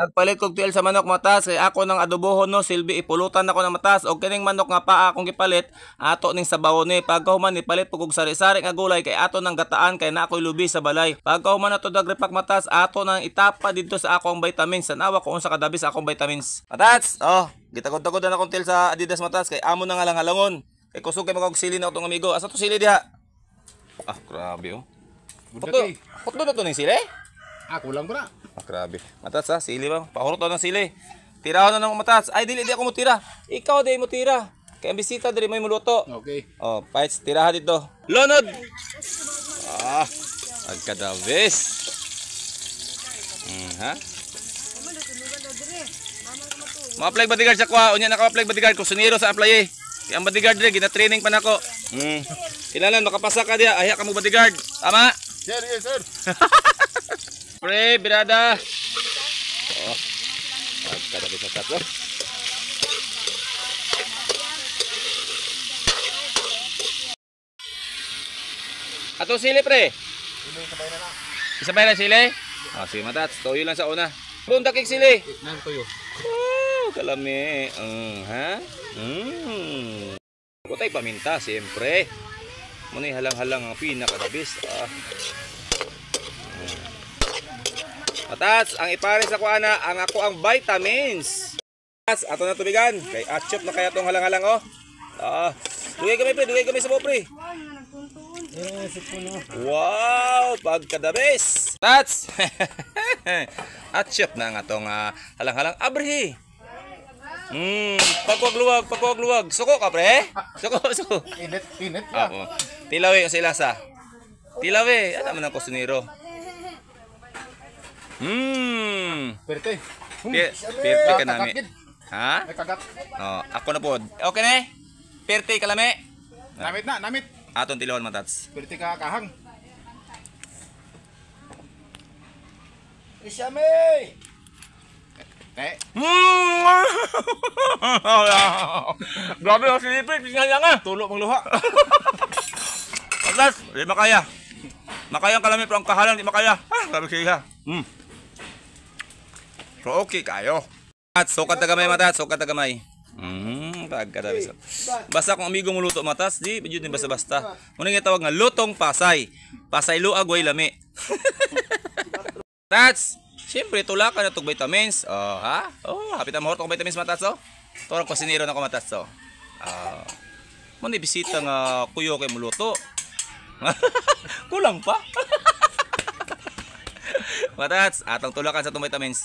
Nagpalit kog tiil sa manok matas kay ako nang adobohon no silbi ipulutan ako ng matas og kining manok nga paa akong gipalit ato ning sabaw ni pagkahuman ni palit pug og sari-sari nga gulay kay ato nang gataan kay na ako'y lubi sa balay. Pagkahuman nato dagripak matas ato nang itapa didto sa akong vitamins sanawa ko unsa kadabis akong vitamins. Matas, gitagod-tagod na akong tiil sa Adidas matas kay amo nang halang-halangon. Kay kusog kay magog-sili na tong amigo. Asa to sili diha? Grabe oh. Putdo na to ning sili? Ako lang ba na? Grabe. Matas ha, sili ba? Pahurot na ng sili. Tirahon na ng matas. Ay, di ako mo tira. Ikaw di mo tira. Kaya ang bisita diri mo muluto. Okay. Fights, tirahan dito. Lonod! Agkadabis. Ha? Ma-apply bodyguard sa kwa. Unya naka-apply bodyguard. Kusuniro sa apply eh. Kaya ang bodyguard diri, gina-training pa nako. Kailangan makapasa ka diya. Ahya ka mo bodyguard. Tama? Sir, yes sir. Pre, birada. Agkadabis na tatlo. Ato sili pre. Isabay na sili? Sige matats, toyo lang sa una. Bunda kik sili. Nang toyo. Kalami. Ha? Kutay paminta, siyempre. Muna halang-halang ang pinakadabis. Matats, ang ipare sa kuana, ang ako ang vitamins. Matats, ato na tubigan. Kay atchop na kaya tong halang-halang Dugay kami sa mo pre. Wow, pagkadabis. Tats. Atchop na nga tong halang-halang abri. Pagwag luwag. Suko ka pre? Suko. Init. Tilawi ang silasa. Tilawi, ano man ang kusuniro. Perte. Perte ka nami. Ha? May kagat. Ako na po. Okay na? Perte kalami. Namit. Aton tilawan matats. Perte ka kahang. Isyame. Grabe ang silipit, tingnan nga. Tulo mong luha. Matas, di makaya. Makaya ang kalami pero ang kahalang di makaya. Grabe siya. So okay kayo. Sukat na gamay matas, sukat na gamay. Pagkadabis. Basta kung amigo mo luto matas, di yun din basta-basta. Muna nga tawag nga lutong pasay. Pasay luag way lami. Tats, siyempre tula ka na itong vitamins. Hapit ang mahort itong vitamins matas. Torang kusinero na ko matas. Muna bisita nga kuyo kay muluto. Kulang pa. Matats, atong tulakan sa itong vitamins.